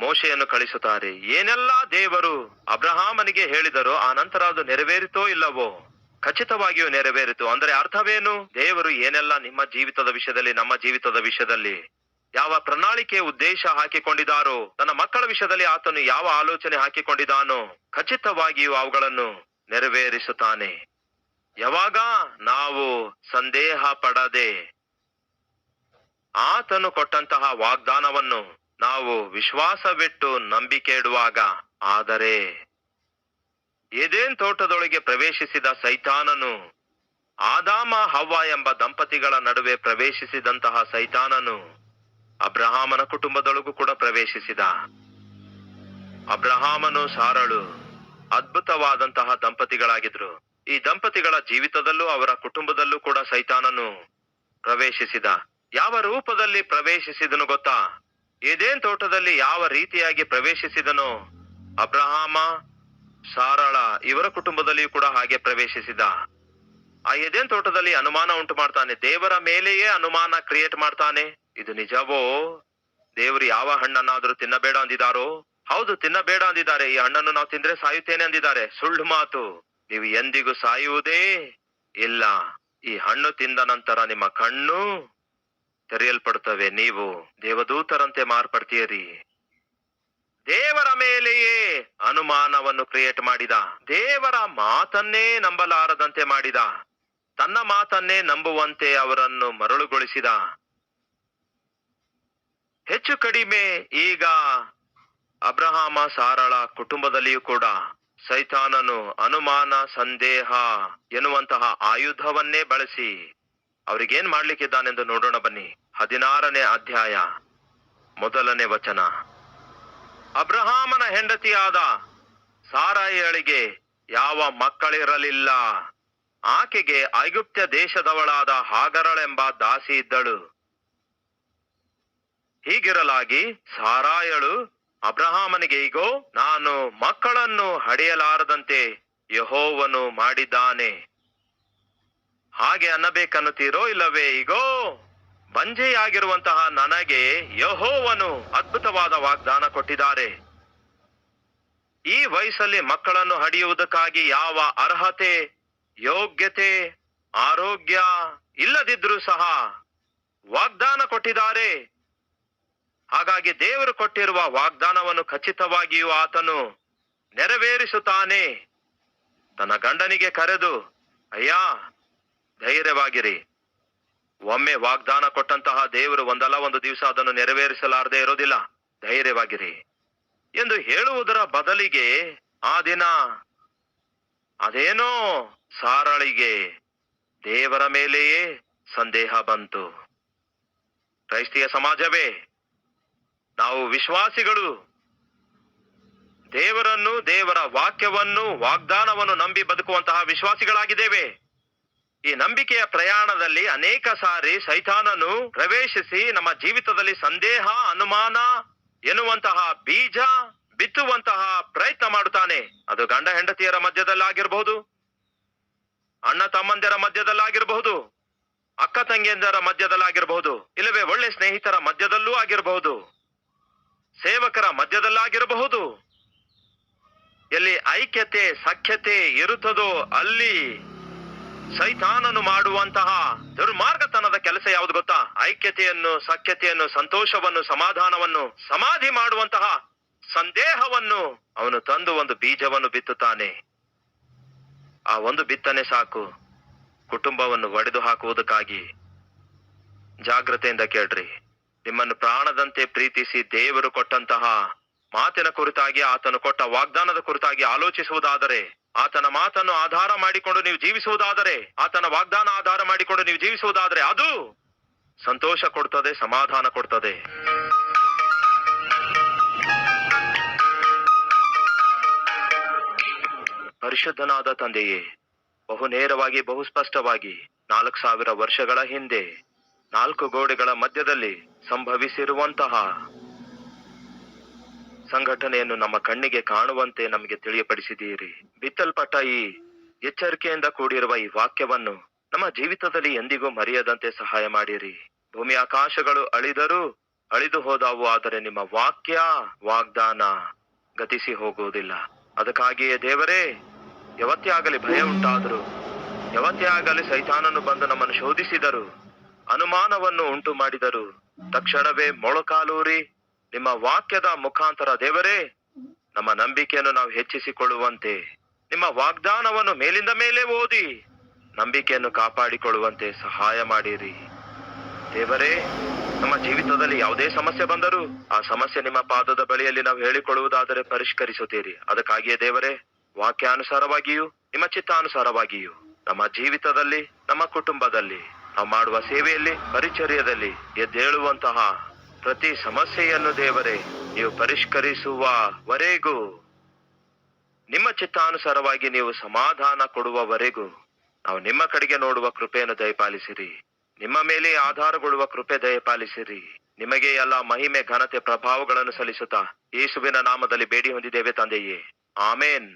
ಮೋಶೆಯನ್ನು ಕಳಿಸುತ್ತಾರೆ. ಏನೆಲ್ಲಾ ದೇವರು ಅಬ್ರಹಾಮನಿಗೆ ಹೇಳಿದರೋ ಆ ನಂತರ ಅದು ನೆರವೇರಿತೋ ಇಲ್ಲವೋ? ಖಚಿತವಾಗಿಯೂ ನೆರವೇರಿತು. ಅಂದರೆ ಅರ್ಥವೇನು? ದೇವರು ಏನೆಲ್ಲ ನಿಮ್ಮ ಜೀವಿತದ ವಿಷಯದಲ್ಲಿ, ನಮ್ಮ ಜೀವಿತದ ವಿಷಯದಲ್ಲಿ ಯಾವ ಪ್ರಣಾಳಿಕೆ ಉದ್ದೇಶ ಹಾಕಿಕೊಂಡಿದ್ದಾರೋ, ತನ್ನ ಮಕ್ಕಳ ವಿಷಯದಲ್ಲಿ ಆತನು ಯಾವ ಆಲೋಚನೆ ಹಾಕಿಕೊಂಡಿದ್ದಾನೋ, ಖಚಿತವಾಗಿಯೂ ಅವುಗಳನ್ನು ನೆರವೇರಿಸುತ್ತಾನೆ. ಯಾವಾಗ ನಾವು ಸಂದೇಹ ಪಡದೆ ಆತನು ಕೊಟ್ಟಂತಹ ವಾಗ್ದಾನವನ್ನು ನಾವು ವಿಶ್ವಾಸವಿಟ್ಟು ನಂಬಿಕೆ ಇಡುವಾಗ. ಆದರೆ ಏದೇನ್ ತೋಟದೊಳಗೆ ಪ್ರವೇಶಿಸಿದ ಸೈತಾನನು, ಆದಾಮ ಹವ್ವ ಎಂಬ ದಂಪತಿಗಳ ನಡುವೆ ಪ್ರವೇಶಿಸಿದಂತಹ ಸೈತಾನನು ಅಬ್ರಹಾಮನ ಕುಟುಂಬದೊಳಗೂ ಕೂಡ ಪ್ರವೇಶಿಸಿದ. ಅಬ್ರಹಾಮನು ಸಾರಳು ಅದ್ಭುತವಾದಂತಹ ದಂಪತಿಗಳಾಗಿದ್ರು. ಈ ದಂಪತಿಗಳ ಜೀವಿತದಲ್ಲೂ ಅವರ ಕುಟುಂಬದಲ್ಲೂ ಕೂಡ ಸೈತಾನನು ಪ್ರವೇಶಿಸಿದ. ಯಾವ ರೂಪದಲ್ಲಿ ಪ್ರವೇಶಿಸಿದನು ಗೊತ್ತಾ? ಏದೇನ್ ತೋಟದಲ್ಲಿ ಯಾವ ರೀತಿಯಾಗಿ ಪ್ರವೇಶಿಸಿದನೋ, ಅಬ್ರಹಾಮ, ಸಾರಳ ಇವರ ಕುಟುಂಬದಲ್ಲಿಯೂ ಕೂಡ ಹಾಗೆ ಪ್ರವೇಶಿಸಿದ. ಆ ಏದೇನ್ ತೋಟದಲ್ಲಿ ಅನುಮಾನ ಉಂಟು ಮಾಡ್ತಾನೆ. ದೇವರ ಮೇಲೆಯೇ ಅನುಮಾನ ಕ್ರಿಯೇಟ್ ಮಾಡ್ತಾನೆ. ಇದು ನಿಜವೋ? ದೇವರು ಯಾವ ಹಣ್ಣನ್ನಾದ್ರೂ ತಿನ್ನಬೇಡ ಅಂದಿದಾರೋ? ಹೌದು, ತಿನ್ನಬೇಡ ಅಂದಿದ್ದಾರೆ. ಈ ಹಣ್ಣನ್ನು ನಾವು ತಿಂದ್ರೆ ಸಾಯುತ್ತೇನೆ ಅಂದಿದ್ದಾರೆ. ಸುಳ್ಳು ಮಾತು. ನೀವು ಎಂದಿಗೂ ಸಾಯುವುದೇ ಇಲ್ಲ. ಈ ಹಣ್ಣು ತಿಂದ ನಂತರ ನಿಮ್ಮ ಕಣ್ಣು ತೆರೆಯಲ್ಪಡುತ್ತವೆ. ನೀವು ದೇವದೂತರಂತೆ ಮಾರ್ಪಡ್ತೀರಿ. ದೇವರ ಮೇಲೆಯೇ ಅನುಮಾನವನ್ನು ಕ್ರಿಯೇಟ್ ಮಾಡಿದ. ದೇವರ ಮಾತನ್ನೇ ನಂಬಲಾರದಂತೆ ಮಾಡಿದ. ತನ್ನ ಮಾತನ್ನೇ ನಂಬುವಂತೆ ಅವರನ್ನು ಮರಳುಗೊಳಿಸಿದ. ಹೆಚ್ಚು ಕಡಿಮೆ ಈಗ ಅಬ್ರಹಾಮ ಸಾರಳ ಕುಟುಂಬದಲ್ಲಿಯೂ ಕೂಡ ಸೈತಾನನು ಅನುಮಾನ, ಸಂದೇಹ ಎನ್ನುವಂತಹ ಆಯುಧವನ್ನೇ ಬಳಸಿ ಅವ್ರಿಗೇನ್ ಮಾಡ್ಲಿಕ್ಕಿದ್ದಾನೆಂದು ನೋಡೋಣ ಬನ್ನಿ. 16ನೇ ಅಧ್ಯಾಯ 1ನೇ ವಚನ. ಅಬ್ರಹಾಮನ ಹೆಂಡತಿಯಾದ ಸಾರಾಯಳಿಗೆ ಯಾವ ಮಕ್ಕಳಿರಲಿಲ್ಲ. ಆಕೆಗೆ ಐಗುಪ್ತ ದೇಶದವಳಾದ ಹಾಗರಳೆಂಬ ದಾಸಿ ಇದ್ದಳು. ಹೀಗಿರಲಾಗಿ ಸಾರಾಯಳು ಅಬ್ರಹಾಮನಿಗೆ, ಇಗೋ, ನಾನು ಮಕ್ಕಳನ್ನು ಹಡೆಯಲಾರದಂತೆ ಯೆಹೋವನು ಮಾಡಿದ್ದಾನೆ. ಹಾಗೆ ಅನ್ನಬೇಕನ್ನುತ್ತೀರೋ ಇಲ್ಲವೇ? ಇಗೋ, ಬಂಜೆಯಾಗಿರುವಂತಹ ನನಗೆ ಯೆಹೋವನು ಅದ್ಭುತವಾದ ವಾಗ್ದಾನ ಕೊಟ್ಟಿದ್ದಾರೆ. ಈ ವಯಸ್ಸಲ್ಲಿ ಮಕ್ಕಳನ್ನು ಹಡೆಯುವುದಕ್ಕಾಗಿ ಯಾವ ಅರ್ಹತೆ, ಯೋಗ್ಯತೆ, ಆರೋಗ್ಯ ಇಲ್ಲದಿದ್ರೂ ಸಹ ವಾಗ್ದಾನ ಕೊಟ್ಟಿದ್ದಾರೆ. ಹಾಗಾಗಿ ದೇವರು ಕೊಟ್ಟಿರುವ ವಾಗ್ದಾನವನ್ನು ಖಚಿತವಾಗಿಯೂ ಆತನು ನೆರವೇರಿಸುತ್ತಾನೆ. ತನ್ನ ಗಂಡನಿಗೆ ಕರೆದು, ಅಯ್ಯ, ಧೈರ್ಯವಾಗಿರಿ. ಒಮ್ಮೆ ವಾಗ್ದಾನ ಕೊಟ್ಟಂತಹ ದೇವರು ಒಂದಲ್ಲ ಒಂದು ದಿವಸ ಅದನ್ನು ನೆರವೇರಿಸಲಾರದೆ ಇರೋದಿಲ್ಲ. ಧೈರ್ಯವಾಗಿರಿ ಎಂದು ಹೇಳುವುದರ ಬದಲಿಗೆ ಆ ದಿನ ಅದೇನೋ ಸಾರಳಿಗೆ ದೇವರ ಮೇಲೆಯೇ ಸಂದೇಹ ಬಂತು. ಕ್ರೈಸ್ತಿಯ ಸಮಾಜವೇ, ನಾವು ವಿಶ್ವಾಸಿಗಳು ದೇವರನ್ನು, ದೇವರ ವಾಕ್ಯವನ್ನು, ವಾಗ್ದಾನವನ್ನು ನಂಬಿ ಬದುಕುವಂತಹ ವಿಶ್ವಾಸಿಗಳಾಗಿದ್ದೇವೆ. ಈ ನಂಬಿಕೆಯ ಪ್ರಯಾಣದಲ್ಲಿ ಅನೇಕ ಸಾರಿ ಸೈತಾನನು ಪ್ರವೇಶಿಸಿ ನಮ್ಮ ಜೀವಿತದಲ್ಲಿ ಸಂದೇಹ, ಅನುಮಾನ ಎನ್ನುವಂತಹ ಬೀಜ ಬಿತ್ತುವಂತಹ ಪ್ರಯತ್ನ ಮಾಡುತ್ತಾನೆ. ಅದು ಗಂಡ ಹೆಂಡತಿಯರ ಮಧ್ಯದಲ್ಲಾಗಿರಬಹುದು, ಅಣ್ಣ ತಮ್ಮಂದಿರ ಮಧ್ಯದಲ್ಲಾಗಿರಬಹುದು, ಅಕ್ಕ ತಂಗಿಯಂದರ ಮಧ್ಯದಲ್ಲಾಗಿರಬಹುದು, ಇಲ್ಲವೇ ಒಳ್ಳೆ ಸ್ನೇಹಿತರ ಮಧ್ಯದಲ್ಲೂ ಆಗಿರಬಹುದು, ಸೇವಕರ ಮಧ್ಯದಲ್ಲಾಗಿರಬಹುದು. ಎಲ್ಲಿ ಐಕ್ಯತೆ ಸಖ್ಯತೆ ಇರುತ್ತದೋ ಅಲ್ಲಿ ಸೈತಾನನು ಮಾಡುವಂತಹ ದುರ್ಮಾರ್ಗತನದ ಕೆಲಸ ಯಾವುದು ಗೊತ್ತಾ? ಐಕ್ಯತೆಯನ್ನು, ಸಖ್ಯತೆಯನ್ನು, ಸಂತೋಷವನ್ನು, ಸಮಾಧಾನವನ್ನು ಸಮಾಧಿ ಮಾಡುವಂತಹ ಸಂದೇಹವನ್ನು ಅವನು ತಂದು ಒಂದು ಬೀಜವನ್ನು ಬಿತ್ತುತ್ತಾನೆ. ಆ ಒಂದು ಬಿತ್ತನೆ ಸಾಕು ಕುಟುಂಬವನ್ನು ಒಡೆದು ಹಾಕುವುದಕ್ಕಾಗಿ. ಜಾಗ್ರತೆಯಿಂದ ಕೇಳ್ರಿ. ನಿಮ್ಮನ್ನು ಪ್ರಾಣದಂತೆ ಪ್ರೀತಿಸಿ ದೇವರು ಕೊಟ್ಟಂತಹ ಮಾತಿನ ಕುರಿತಾಗಿ, ಆತನು ಕೊಟ್ಟ ವಾಗ್ದಾನದ ಕುರಿತಾಗಿ ಆಲೋಚಿಸುವುದಾದರೆ, ಆತನ ಮಾತನ್ನು ಆಧಾರ ಮಾಡಿಕೊಂಡು ನೀವು ಜೀವಿಸುವುದಾದರೆ, ಆತನ ವಾಗ್ದಾನ ಆಧಾರ ಮಾಡಿಕೊಂಡು ನೀವು ಜೀವಿಸುವುದಾದರೆ ಅದು ಸಂತೋಷ ಕೊಡ್ತದೆ, ಸಮಾಧಾನ ಕೊಡ್ತದೆ. ಪರಿಶುದ್ಧನಾದ ತಂದೆಯೇ, ಬಹು ನೇರವಾಗಿ, ಬಹು ಸ್ಪಷ್ಟವಾಗಿ 4000 ವರ್ಷಗಳ ಹಿಂದೆ 4 ಗೋಡೆಗಳ ಮಧ್ಯದಲ್ಲಿ ಸಂಭವಿಸಿರುವಂತಹ ಸಂಘಟನೆಯನ್ನು ನಮ್ಮ ಕಣ್ಣಿಗೆ ಕಾಣುವಂತೆ ನಮಗೆ ತಿಳಿಯಪಡಿಸಿದ್ದೀರಿ. ಬಿತ್ತಲ್ಪಟ್ಟ ಈ ಎಚ್ಚರಿಕೆಯಿಂದ ಕೂಡಿರುವ ಈ ವಾಕ್ಯವನ್ನು ನಮ್ಮ ಜೀವಿತದಲ್ಲಿ ಎಂದಿಗೂ ಮರೆಯದಂತೆ ಸಹಾಯ ಮಾಡಿರಿ. ಭೂಮಿ ಆಕಾಶಗಳು ಅಳಿದರೂ ಅಳಿದು ಹೋದವು, ಆದರೆ ನಿಮ್ಮ ವಾಕ್ಯ, ವಾಗ್ದಾನ ಗತಿಸಿ ಹೋಗುವುದಿಲ್ಲ. ಅದಕ್ಕಾಗಿಯೇ ದೇವರೇ, ಯಾವತ್ತೇ ಆಗಲಿ ಭಯ ಉಂಟಾದರೂ, ಯಾವತ್ತೇ ಆಗಲಿ ಸೈತಾನನು ಬಂದು ನಮ್ಮನ್ನು ಶೋಧಿಸಿದರು, ಅನುಮಾನವನ್ನು ಉಂಟು ಮಾಡಿದರು, ತಕ್ಷಣವೇ ಮೊಳಕಾಲೂರಿ ನಿಮ್ಮ ವಾಕ್ಯದ ಮುಖಾಂತರ ದೇವರೇ ನಮ್ಮ ನಂಬಿಕೆಯನ್ನು ನಾವು ಹೆಚ್ಚಿಸಿಕೊಳ್ಳುವಂತೆ, ನಿಮ್ಮ ವಾಗ್ದಾನವನ್ನು ಮೇಲಿಂದ ಮೇಲೆ ಓದಿ ನಂಬಿಕೆಯನ್ನು ಕಾಪಾಡಿಕೊಳ್ಳುವಂತೆ ಸಹಾಯ ಮಾಡಿರಿ. ದೇವರೇ, ನಮ್ಮ ಜೀವಿತದಲ್ಲಿ ಯಾವುದೇ ಸಮಸ್ಯೆ ಬಂದರೂ ಆ ಸಮಸ್ಯೆ ನಿಮ್ಮ ಪಾದದ ಬಳಿಯಲ್ಲಿ ನಾವು ಹೇಳಿಕೊಳ್ಳುವುದಾದರೆ ಪರಿಷ್ಕರಿಸುತ್ತೀರಿ. ಅದಕ್ಕಾಗಿಯೇ ದೇವರೇ, ವಾಕ್ಯಾನುಸಾರವಾಗಿಯೂ ನಿಮ್ಮ ಚಿತ್ತಾನುಸಾರವಾಗಿಯೂ ನಮ್ಮ ಜೀವಿತದಲ್ಲಿ, ನಮ್ಮ ಕುಟುಂಬದಲ್ಲಿ, ನಾವು ಮಾಡುವ ಸೇವೆಯಲ್ಲಿ, ಪರಿಚರ್ಯದಲ್ಲಿ ಎದ್ದೇಳುವಂತಹ ಪ್ರತಿ ಸಮಸ್ಯೆಯನ್ನು ದೇವರೇ ನೀವು ಪರಿಷ್ಕರಿಸುವವರೆಗೂ, ನಿಮ್ಮ ಚಿತ್ತಾನುಸಾರವಾಗಿ ನೀವು ಸಮಾಧಾನ ಕೊಡುವವರೆಗೂ ನಾವು ನಿಮ್ಮ ಕಡೆಗೆ ನೋಡುವ ಕೃಪೆಯನ್ನು ದಯಪಾಲಿಸಿರಿ. ನಿಮ್ಮ ಮೇಲೆ ಆಧಾರಗೊಳ್ಳುವ ಕೃಪೆ ದಯಪಾಲಿಸಿರಿ. ನಿಮಗೆ ಎಲ್ಲ ಮಹಿಮೆ, ಘನತೆ, ಪ್ರಭಾವಗಳನ್ನು ಸಲ್ಲಿಸುತ್ತಾ ಯೇಸುವಿನ ನಾಮದಲ್ಲಿ ಬೇಡಿ ಹೊಂದಿದ್ದೇವೆ ತಂದೆಯೇ. ಆಮೇನ್.